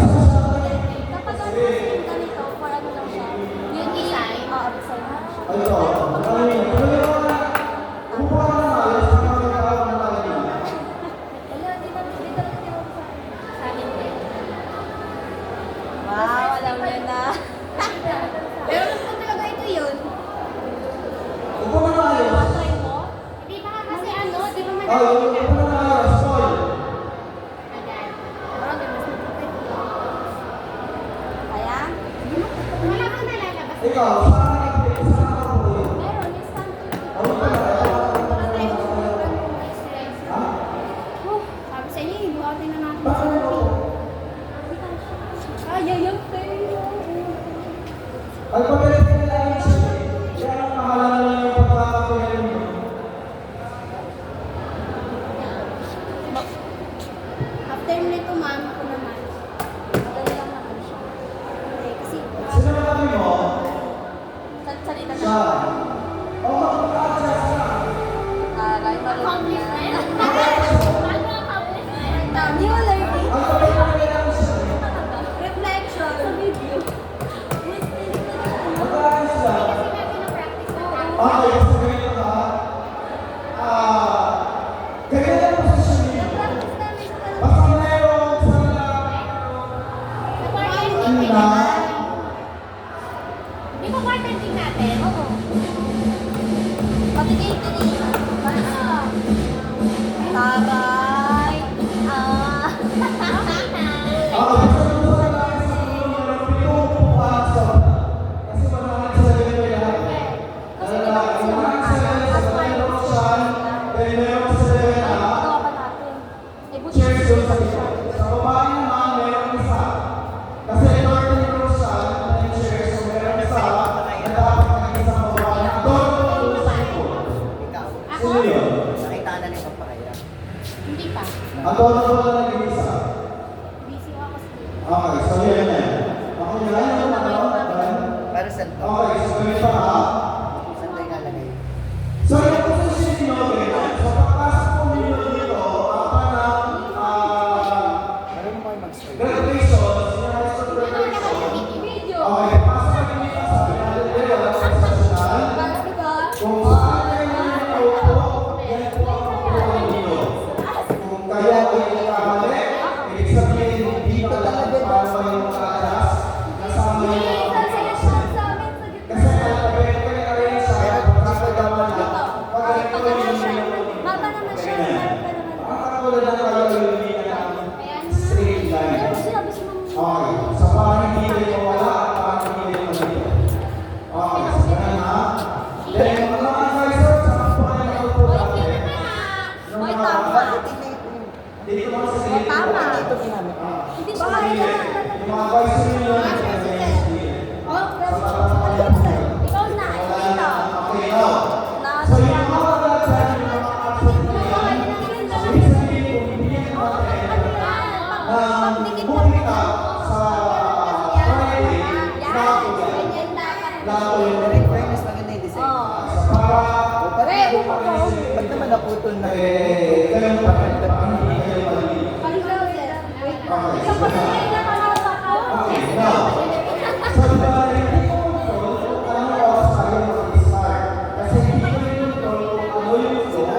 Kapag ano yung ganito, for ano lang siya? Yung design? Oo, design. Wala, di na sa amin din. Wow, alam mo na. Pero kung talaga ito yun, Try mo? hindi ba kasi ano, di ba Oh, madami yung na? ano na spoil. Agad. Bagay, mas matipid ito. Kaya? Wala kang nalalabas. Ikaw, saan ka po yun? Meron, yung stand. Ano ba? Patay mo kung ano yung experience. Ha? Oh, sabi sa inyo, buhatin na natin. Bakit ano? Ay, yung tayo. Ay, pagalit ka nila yung siya. Kaya ang mahala na lang yung pagkakapagalit mo. After nito, ma'am, ako naman. Madali lang naman siya. Okay, kasi Sino na kami mo? Salita Siya. na. Oh, mag-adjust ka. Aray, marunong accomplish na na. yan. Paano accomplish na yan? New learning. Ang kapit ka nila yung siya. Reflection. Sa video. Mag-adjust ka. Kasi nga pinapractice na natin. Okay, so ganito ka. Ganyan lang po sa siya. Practice namin sa Basta meron sa Quarantine Hindi ka na. na. Di ba quarantine natin? Oo. Pati kayo kanina. Taray. Ah. basta mo sa lang sa mga pinupuan sa kasi manahan sa ganito yan. Kasi di ba kasi yung mga As meron siya, dahil meron sa ay, ganito. ito pa natin. Eh, buti Cheers siya doon sa siya. isa. Sa babae naman, meron isa. Kasi Northern Crucial, na yung cheers, so meron isa, na dapat ng isang babae. Doon sa ito. Ako? Sino yun? Nakita na niya magpakahirap. Hindi pa. Ang doon na nag-isa. Busy ako sa Okay, so yun na. Okay na yan. Para sa to, Okay, so ganito ha. saan tayo nalagay? So yung position nyo, so pagpasok po ninyo dito, parang Meron mo kayo mag-start. graduation, sinayos sa graduation. video. Okay, pasok kayo dito sa pinatid sa sessional. Kung saan kayo niluluto, yan po ang kukuha ninyo. Kung kayo ay nagkamali, ibig sabihin hindi talaga para kayo mag-adjust, kasama yung mga kasi kalabit kayo arrange sa pagkakagawa na pagkakagawa ninyo. Baba naman siya. Meron pa naman. Ang katulad ng kayo yung ng straight line. Pero sinabi si Ma'am. Okay, so parang hindi kayo mawala at parang hindi kayo malito. Okay, so ganun ha. Then, yung mga advisor, saan po kayo nakaupo natin? Boy, tama. Dito mga sa Oh, tama. Ito ginamit mo. Hindi siya kaya naman. yung mga advisor nyo, Oh, Ikaw na. Ito. okay, now. So yung mga advisor, yung mga absent na yan, so ibig sabihin kung bibigyan natin ng pumunta sa Friday, lato yun. Pero fairness, maganda yung design. Oh. Para Ba't naman naputol na? ganun pa rin, hindi kayo maliliit. Okay, now, so diba, hindi ko control kung anong oras tayo mag-start. Kasi hindi ko rin control kung ano yung flow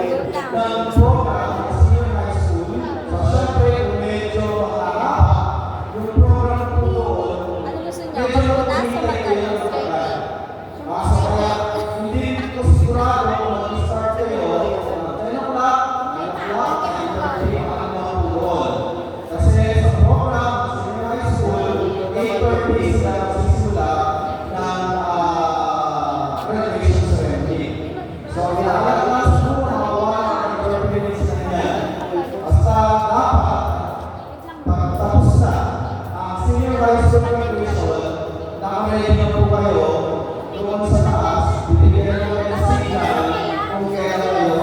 ng program ng senior high school. So, syempre, kung medyo mahaba, yung program po doon, Ano gusto niya? medyo Magpunas o hindi kayo magkalas? matagal. So, kaya, hindi ko sigurado kung mag-start kayo, 10 o'clock, 9 o'clock, 9:30, ang mga po doon. Kasi sa program ng senior high school, 8:30 sila magsisimula ng graduation ceremony. So, kailangan class po na mga 30 minutes na yan. Basta dapat, pagtapos na ang senior high school graduation, nakaready na po kayo doon sa taas, bibigyan na kayo ng signal kung kailan kayo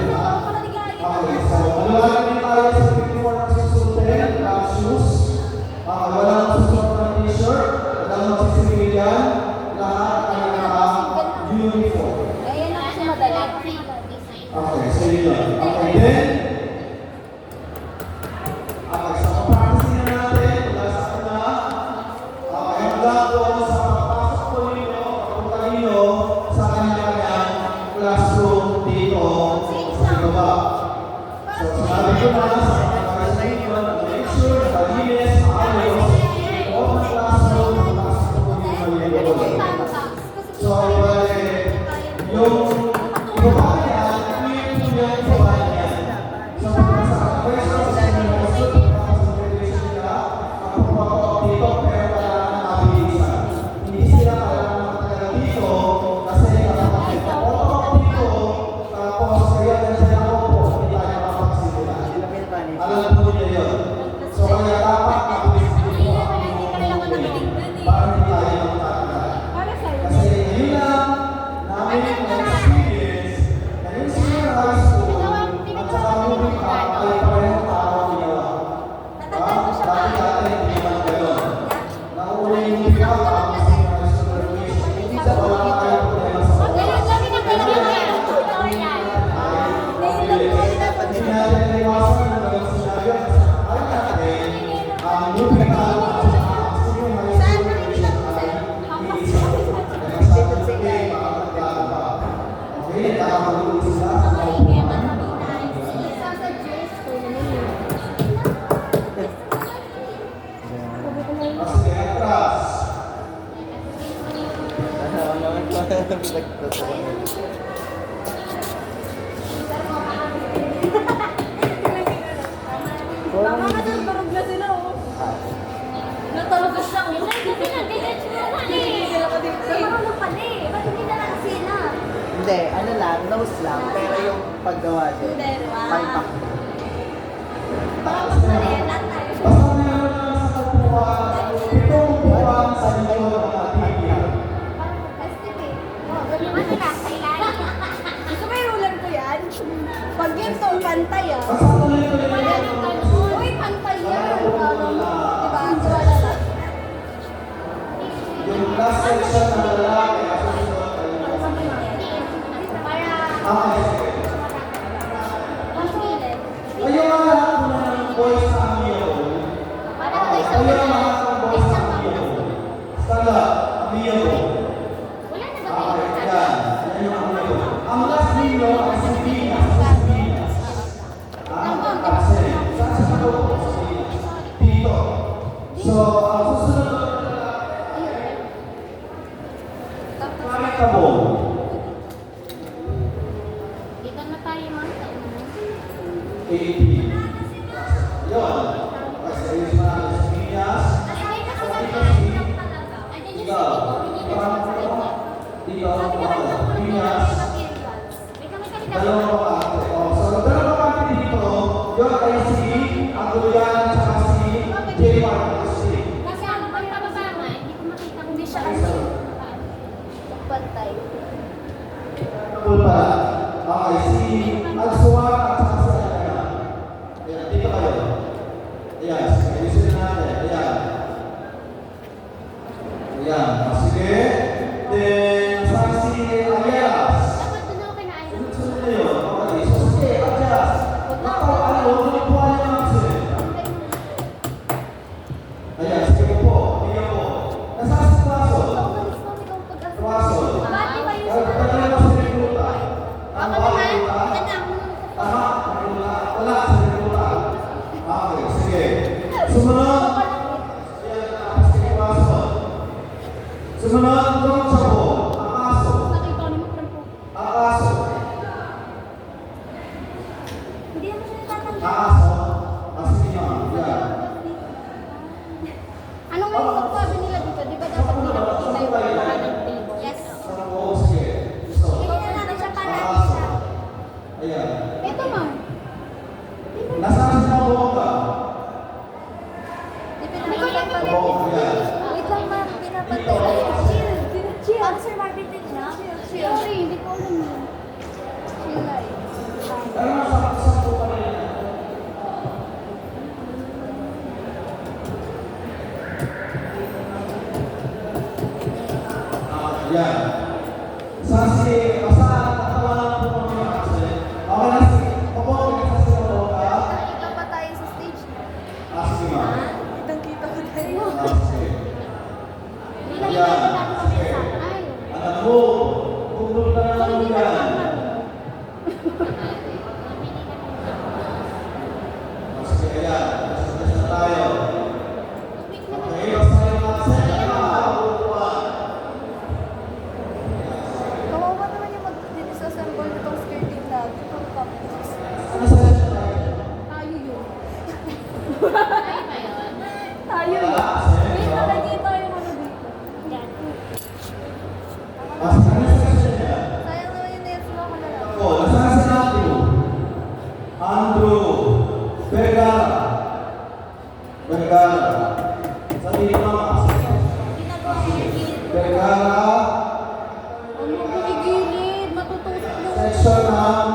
Okay, so maluwagan din tayo sa 54 ng susutin, black shoes, walang susunod ng t-shirt, walang magsisiligan, lahat ay naka-uniform. Eh, yan ang gusto madali. Okay, so yun lang. Okay, then, okay, so practice na natin mula sa una. Okay, hanggang doon sa pagpasok po ninyo, papunta ninyo sa kanya-kanyang classroom dito sa baba. So, sinabi ko na sa pagpasok ninyo, make sure na malinis, maayos, o ng classroom, pasok po ninyo dito. So, yung baba niya, yung baba niya. So, sa question sa inyo, dito, pero kailangan mabilisan. Hindi sila kailangan matagal dito kasi kapag auto dito, tapos kaya na siya ako po, hindi tayo makapagsimula. Alam po niyo yun. So, kaya dapat mabilis dito ang para hindi tayo magtatagal. Kasi yun lang, namin na-experience na yung senior high school at saka moving up ay parehong tao ginawa. Dati hindi man gano'n. Nauna yung moving up ang senior high school graduation. Hindi sa wala tayo problema sa hindi natin naiwasan na gano'n sinabi kasi ay natin ang moving up at saka ang senior high school graduation ay iisa. Kaya sa atin today, makakaglaan pa. Okay, nakakagulong sila sa mga Sige, atras. Tama na dyan, tarog na sila, oh. Natarog na siya, oh. Marunong pala eh. Ba't hindi na lang sila? Hindi, ano lang, nose lang, pero yung paggawa din, Hindi, wow. may pak. Baka mas mali, lahat tayo. Basta meron lang sa kapuhan, itong buwan sa inyo ng ating Gusto mo yung ulan ko yan? Pag yun to, pantay ah. Basta tuloy-tuloy lang. Uy, pantay yan. Diba? Wala lang. Yung last section na lalaki, ang susunod ay okay, sige. Kayo ang lahat ng boys sa Amio. Kayo ang lahat ng boys sa Amio. Stand up, Amio. Okay, yan. Yan yung Amio. Ang last ninyo ay si Venus. Kasi, saan sa ako? Dito. So, ang susunod Tabo. Dito na tayo, ma'am. 80. Yun. Kasi ayos na natin sa Piñas. Ikaw. Parang ako. Ikaw. Piñas. Dalawang bakante. So, dalawang bakante dito. Yun ay si Agulian at saka si J. Marcos. Kasi ano ba yung pababa nga, hindi ko makita kung Hindi siya ano. Pantay. Cool pala. Okay, si Alsuan at saka si Alaya. Ayan, dito kayo. Ayan, sige, ayusin na natin. Ayan. Ayan, sige. Then, saan si Ayas? dapat doon ako kinaayos. Sunod na yun. Okay, so sige, Ayas. Nako, ano, tulipuan niya ang sin. Ayan, sige po. Tingnan po. Nasaan si Tuaso? Tuaso. Bati ba yun? Kaya talaga si Recruta. Ang Ako naman, Recruta. anak mo. Tama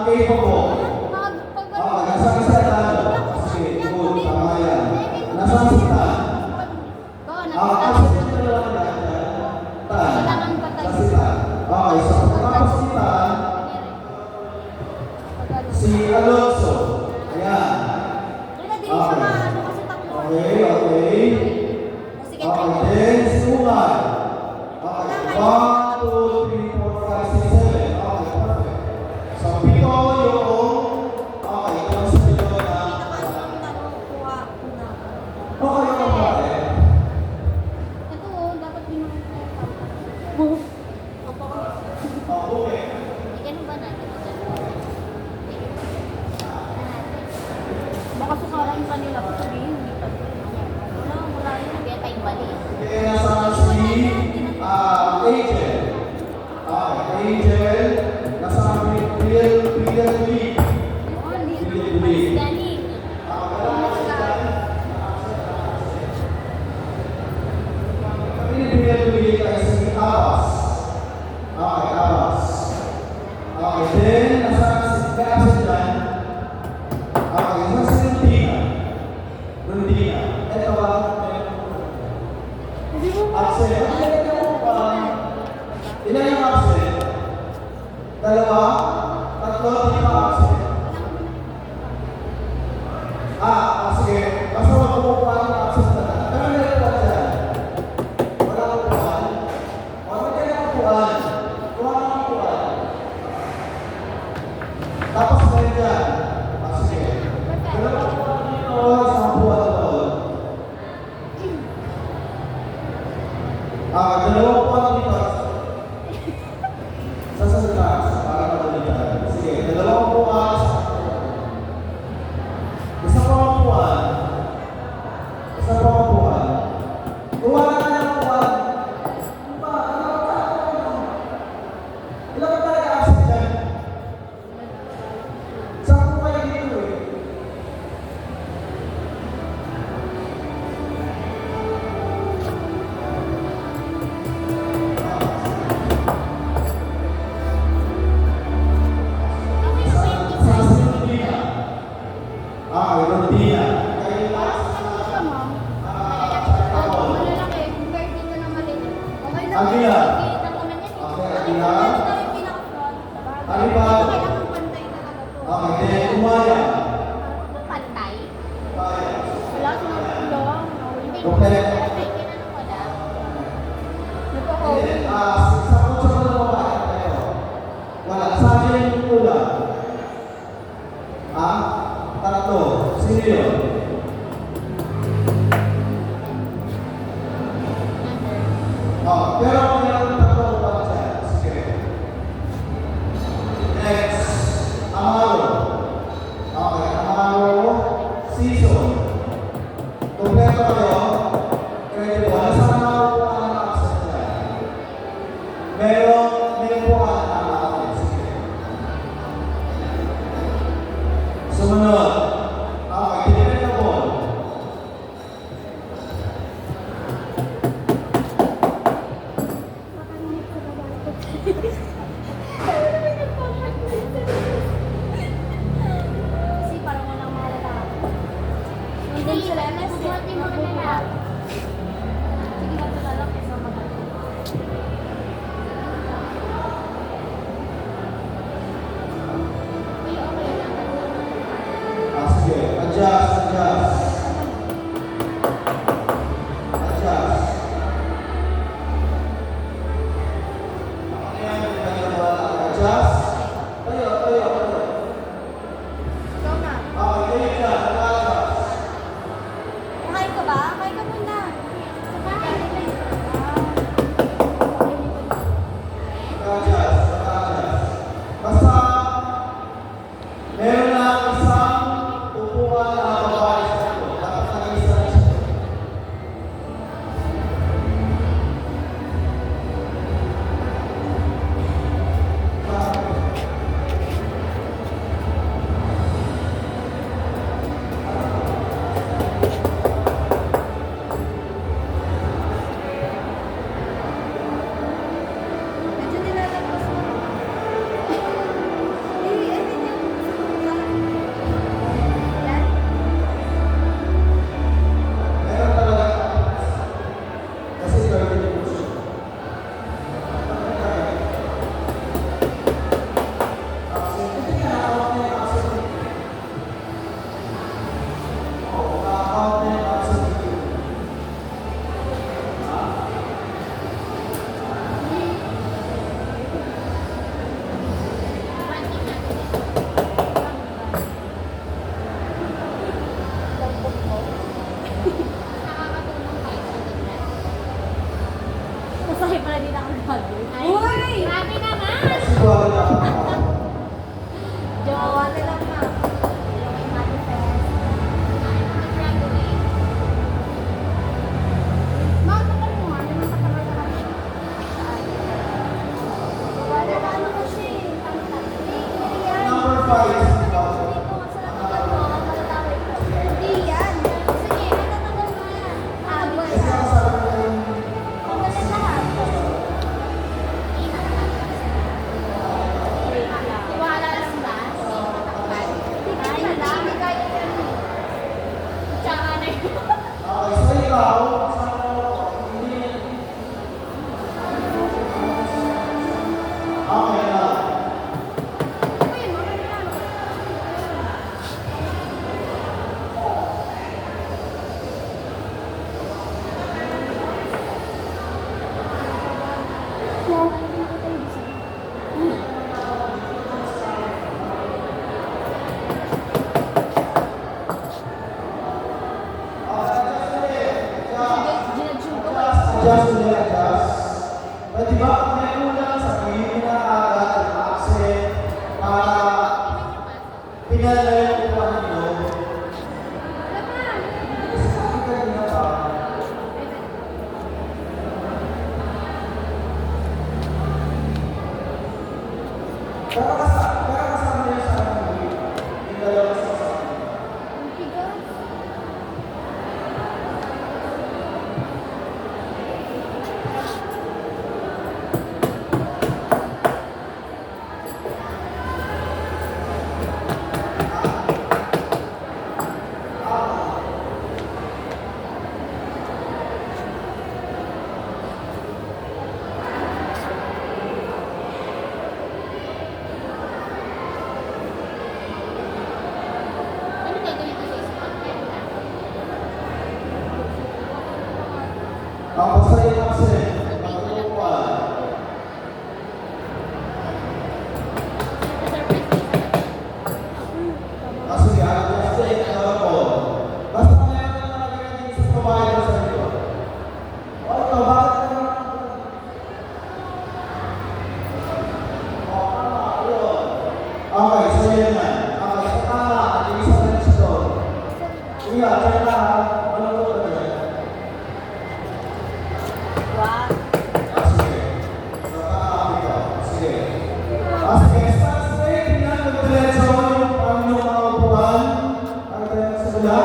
capable? Nasaan sa talo? Sige, good, tama yan. Nasaan si Tan? Kasi ito na lang yan. Tan. Kasi Tan. Okay, so pagkakapos si Tan, si Alonso. Ayan. Okay, okay. Okay, then si Umar. Okay, 1, 2, 3, 4, 5, 6, 7. Okay, perfect. So, pito yung, okay, yung sa pito na, okay, yung bakit? Okay. Baka sukaran yung kanila ko sabihin, hindi pa. Wala yun. Okay, nasa si Angel. Okay, Angel. Nasa Pilil Lee. Pilil Lee. Pilil Lee ay si Abbas. Okay, Abbas. Okay, then nasa si Absent dyan. Okay, nasa si Rundina. Rundina. Ito ba? Absent. Ilan yung absent? Dalawa? Tatlo? Hindi pa absent? Sige. Basta magpupuan yung absent na lang. Pero meron pa dyan. Wala kang puan? Wala kang puan. Kuha kang puan. Tapos meron dyan. Sige. Dalawang puan dito. Isang puan doon. Dalawang puwan dito. Sa taas, para matulitan. Sige, dalawang puwan. Isa pang puwan. Isa pang puwan. Kuha na tayo ng puwan. Ilan ka talaga absent dyan? Saan po kayo dito eh? Rundina. Agila. Alibag. Okay, then Umaya. Okay. Sa kutsa ko na babae. Wala. Sabi yung pula. Tatlo. Sino yun? Pero kung meron tatlo ko pa siya. Sige. Next. Amaro. Okay, Amaro. Season. Kompleto kayo. Credible. Nasa Amaro po ang access niya. Meron po ang access. Sige. Sumunod. Okay, dependable. Kasi parang walang mahalata. Nandun sila, sige, magpalalak sa mga. twice. Hindi yan. Sige, natatanggal mo yan. Habol. Kasi ang sabi ko yung Tanggalin lahat. Tiwala lang ba? Hindi lang. Hindi kaya yan. Tsaka na yun. okay, so ikaw, sana hindi okay na. Uy, mga lang. Adjust ulit, adjust. But diba, may unang sabihin na agad ang accent para pinala yung upuan nyo. Kasi sabi kanina pa, pero kasama niya sa movie. Yung dalawa sa Ano gagawin ko sa isang tapos sa yung accent, ang upuan. Kasi adjust ulit ang upuan. Basta meron na nalagay ng isang babae na sa iyo. O ito, bakit ka naman? O, tama, yun. Okay, so yun na. Okay, so tama, nag-iisa na siya doon. Sige, kaya na, ano ko ba yun? Wow. Ah, sige. So, tama ito. Sige. Ah, sige, start straight. Tingnan, mag-diretso yung mga upuan. Ang tayo sa bula.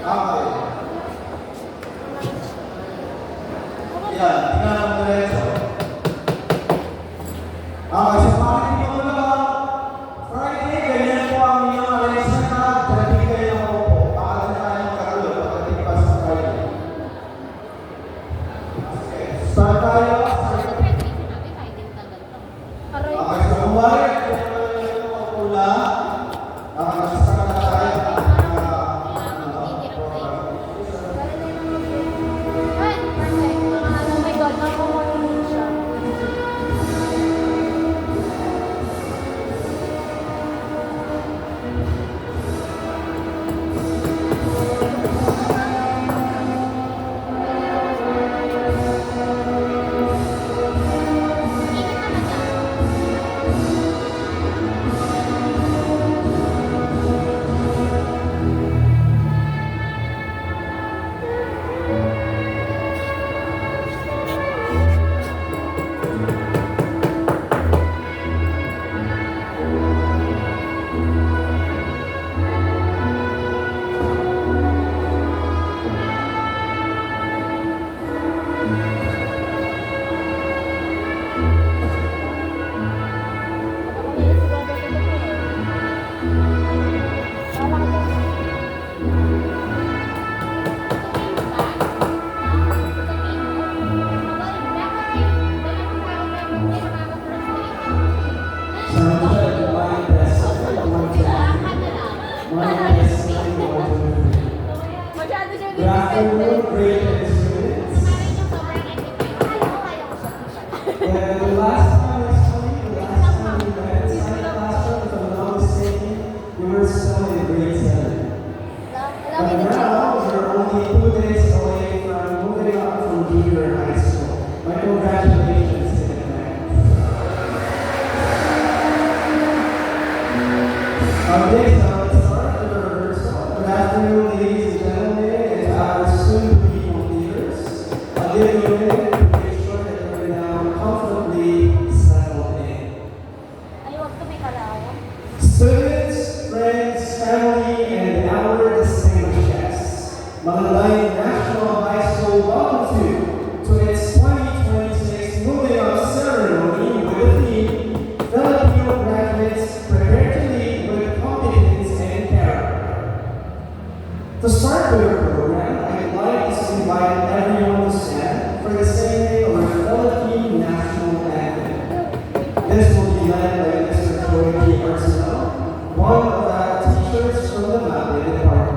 Okay. Yan, tingnan ang diretso. Okay, so bakit hindi ko na Friday, ganyan po ang inyong arrangement na dati kayo ng upo. Para na tayo magkagulo pagdating pa sa Friday. Okay, start tayo. Aray. Okay, so kumari, kung upo na, start na tayo. Oh my God, nakukunin siya. Masyado siya Good afternoon, great students. And the last time I saw you, the last time we met inside the classroom, if I'm not mistaken, you were still in grade 7. But now, you're only 2 days away from moving up from junior high school. My congratulations in advance. Okay, so let's start the rehearsal. Good afternoon, ladies and gentlemen, and our soon-to-be leaders. I'll give you a minute to make sure that you're now comfortably settled in. Ay, wag ka Students, friends, family, and our distinguished guests, Malalay National High School welcome to its 2026 moving on ceremony with the theme Filipino graduates prepare to lead with competence and character. To start with our program, I'd like to invite everyone to stand for the singing of our Philippine national anthem. This will be led by Mr. Troy P. Arsenal, one of our teachers from the Mapit Department.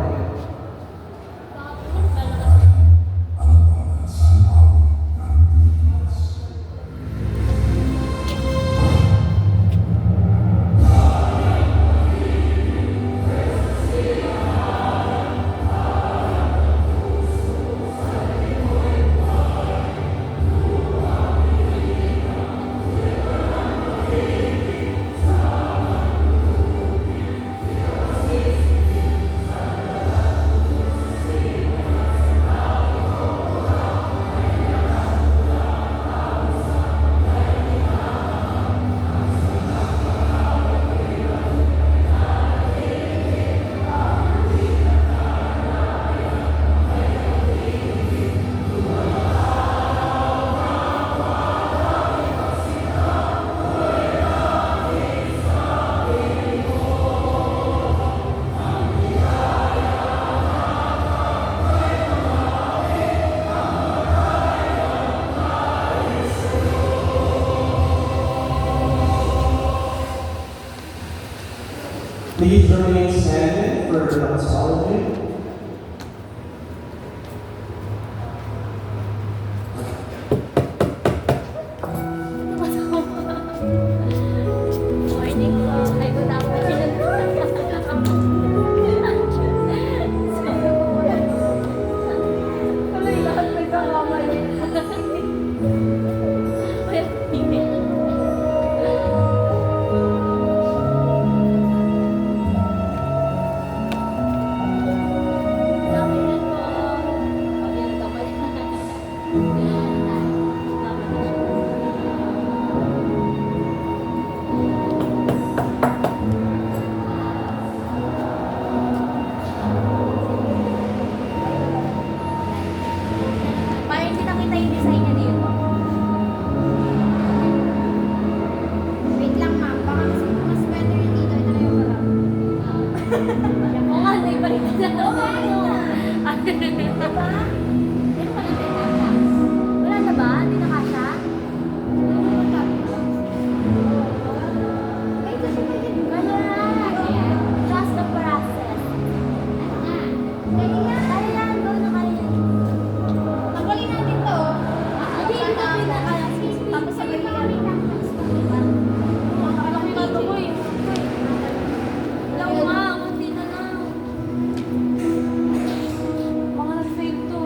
Please remain standing for the doxology. Morning po. Ay, good afternoon. Tuloy lahat may kakamali. Parang hindi nakita yung design niya dito. Wait lang, ma'am. Baka mas better yung dito. Ito na yung harap. Oo nga, naipalit na lang. Oo, ano? Diba? Meron pa lang tayo. Wala na ba? Hindi na kasha? Wait, kasi pwede. Wala. Ayan. Trust the process. Kaya yan. Kaya yan. Go na kaya yan. Tanggalin natin to. Hindi, hindi na pinakaya. Tapos sabay mo yan. Alam mo na ito ko eh. Alam nga, kunti na lang. Mga nag-save to.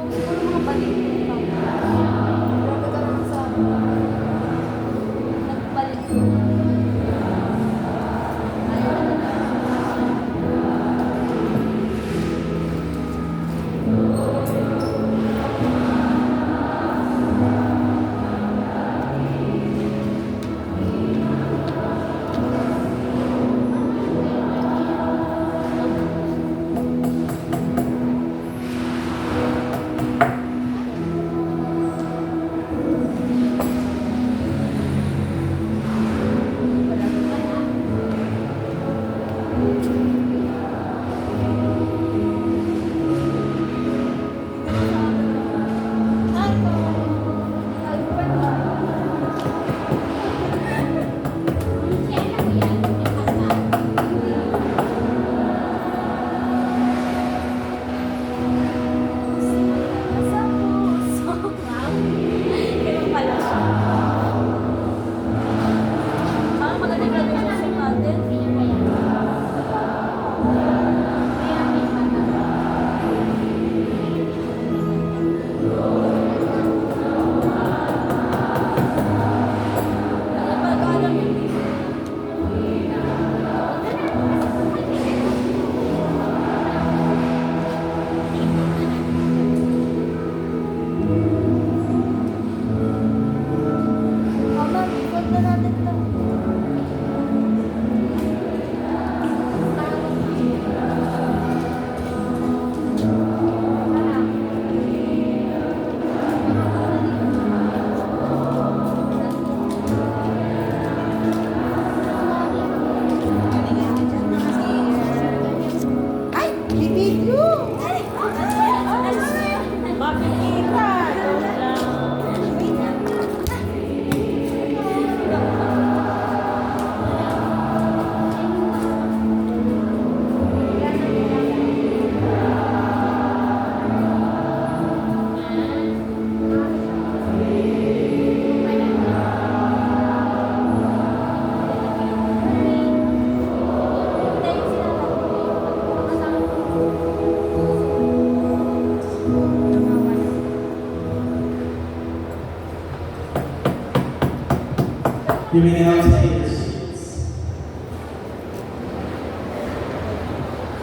You may now take your seats.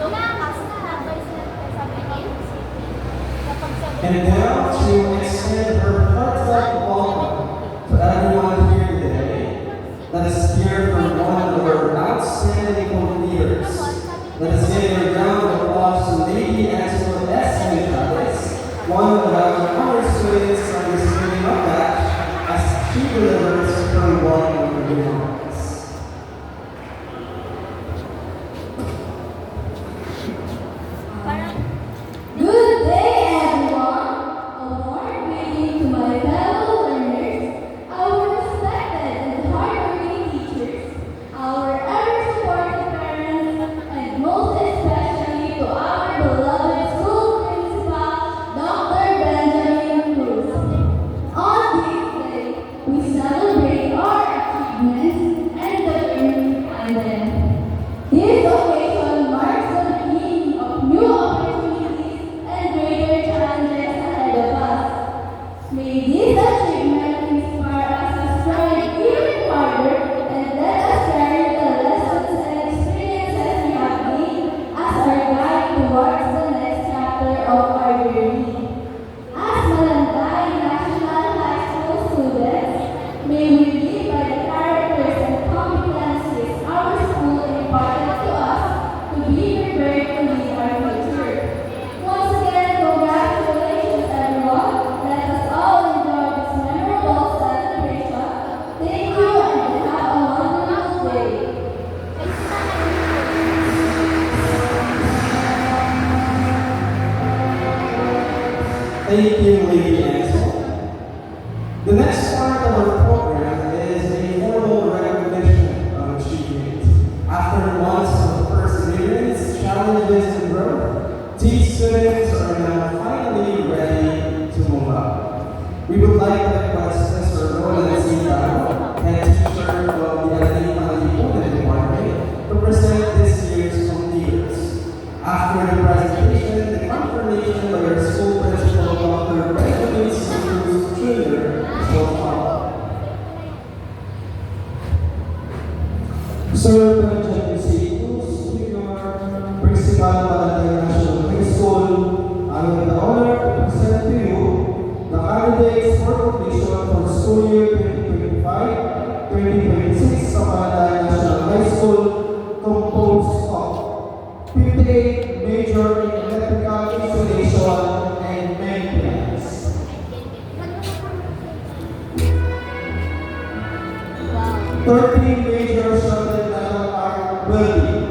So, nakakasa na habay sila sa akin. Kapag sabi And now to extend her heartfelt welcome to everyone here today. Let us hear from one of our outstanding co-leaders. Let us give a round of applause to Lady Angela S. Chavez, one of our honor students on this coming up batch, as she delivers her welcome remarks. parang Good day, everyone. A warm greeting to my fellow learners, our respected and hardworking teachers, our ever-supportive parents, and most especially to our beloved school principal, Dr. Benjamin Cruz. On this day, we celebrate our achievements and the journey behind them. This occasion marks the beginning of new opportunities and greater challenges ahead of us. May this achievement inspire us to strive even harder and let us carry the lessons and experiences we have gained as our guide towards the next chapter of our journey. As Malanday National High School students, may we live by the characters and competencies our school imparted to us to be prepared to lead our future. Once again, congratulations everyone. Let us all enjoy this memorable celebration. Thank you and have a wonderful day. ay sila Thank you, Lady Ansel. The next part of our program is a formal recognition of achievement. After months of perseverance, challenges, and growth, these students are now finally ready to move up. We would like to request Mr. Roland Zidano, head teacher of the Ateneo Manalipunan Department, to present this year's completers. After the presentation, the confirmation by our school principal, Dr. Benjamin C. Cruz Jr. will follow. Sir Benjamin C. Cruz Jr., Principal Malanday National High School, I have the honor to present to you the candidates for completion for school year 2025-2026 of Malanday National High School, composed of 58 major in electrical installation and maintenance, 13 major shuttle metal arc welding,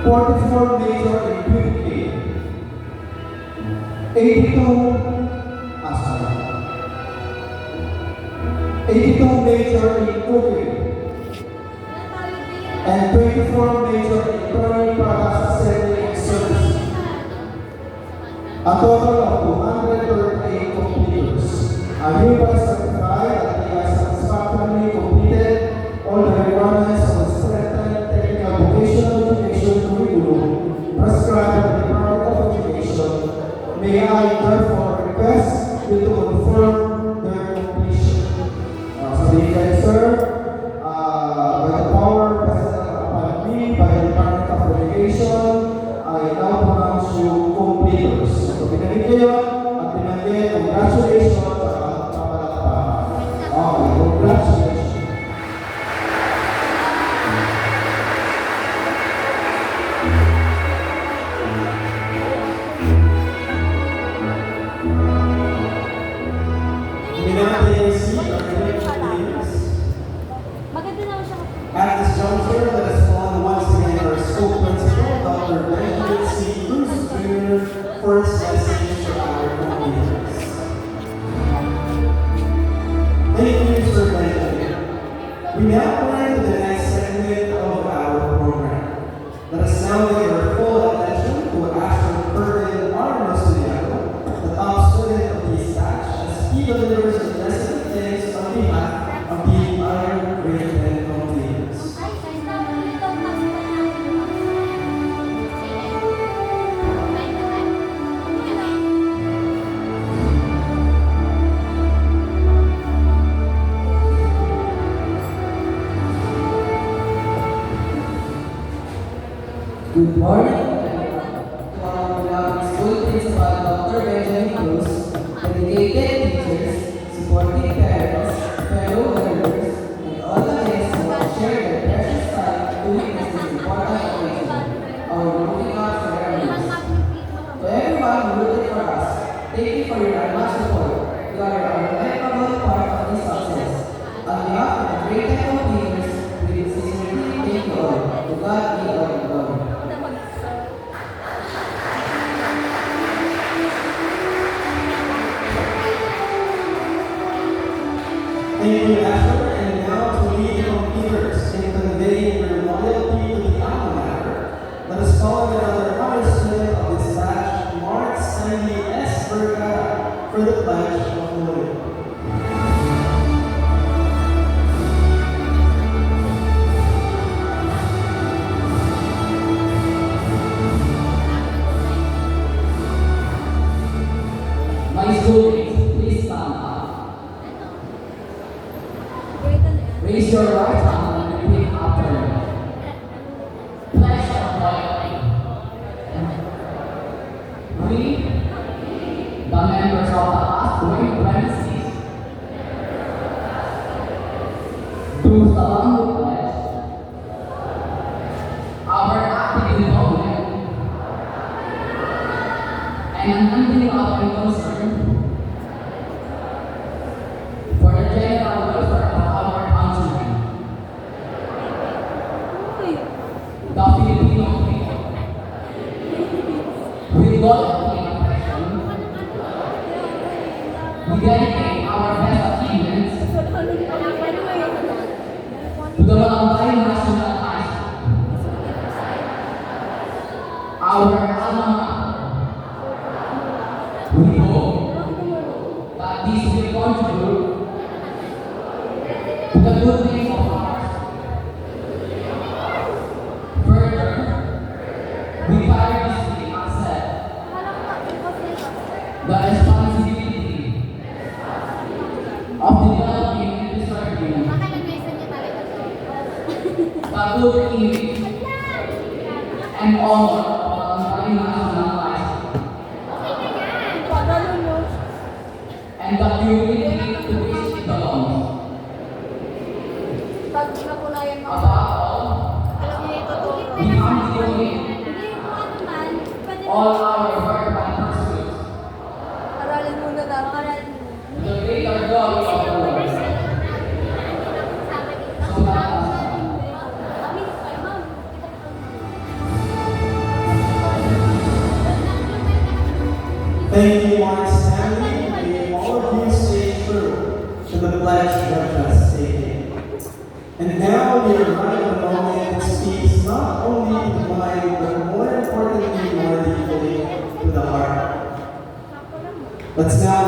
44 major in bricklaying, 82 major in cooking, and 24 major in turning products assembly and service. A total of 238 completers are hereby certified that they are satisfactorily completed all the requirements of the strengthened technical vocational education curriculum prescribed by the Department of Education. May I therefore request you to confirm their completion. Sabihin kayo, sir, by the power vested upon me by the Department of Education, I now pronounce you completers. So, pinagin kayo at pinagin, congratulations at papalakpakan. Okay, congratulations. maganda naman siya. At this juncture, let us call once again our school principal, Dr. Benjamin C. Cruz Jr., for his message to our computers. Thank you, Mr. Benjamin. We now turn to the next segment of our program. Let us now give our full attention to Ashton Curtin Arno Studiano, the top student of this batch, as he delivers a message of thanks on behalf of the entire grade 10 completers. Ay, sa ito, mas Good morning, everyone. To our beloved school principal, Dr. Benjamin Cruz, dedicated teachers, supportive parents, fellow learners, and all the guests who have shared their precious time to witness this important occasion, our moving out ceremonies. To everyone who rooted for us, thank you for your unmatched support. You are an inevitable part of this success. On behalf of the great Echo leaders, we sincerely thank you all. To God be all the glory. Thank you, Asher, and now to lead the competitors in conveying their loyalty to the alma mater. Let us call another honor student of this batch, Mark Sandy S. Vergara, for the pledge of loyalty. My schoolmates, please stand up. Raise your right hand and repeat after me. Pledge of loyalty. We, the members of the Asbury premises, do solemnly pledge our active involvement and unending love and concern for the general welfare of our country, the Filipino people. With loyalty and affection, we dedicate our best achievements to the Malambay National High School, our alma mater. We hope that this will contribute to the good name of our school. Further, we tirelessly accept the responsibility of developing and preserving the good image and honor of the National High School and the community to which it belongs. Above all, we humbly commit all our work and pursuits to the greater glory of the Lord. So let us Thank you, Mark Stanley. May all of you stay true to the pledge you have just taken. And now we are running a moment that speaks not only to the mind, but more importantly, more deeply to the heart. Let's now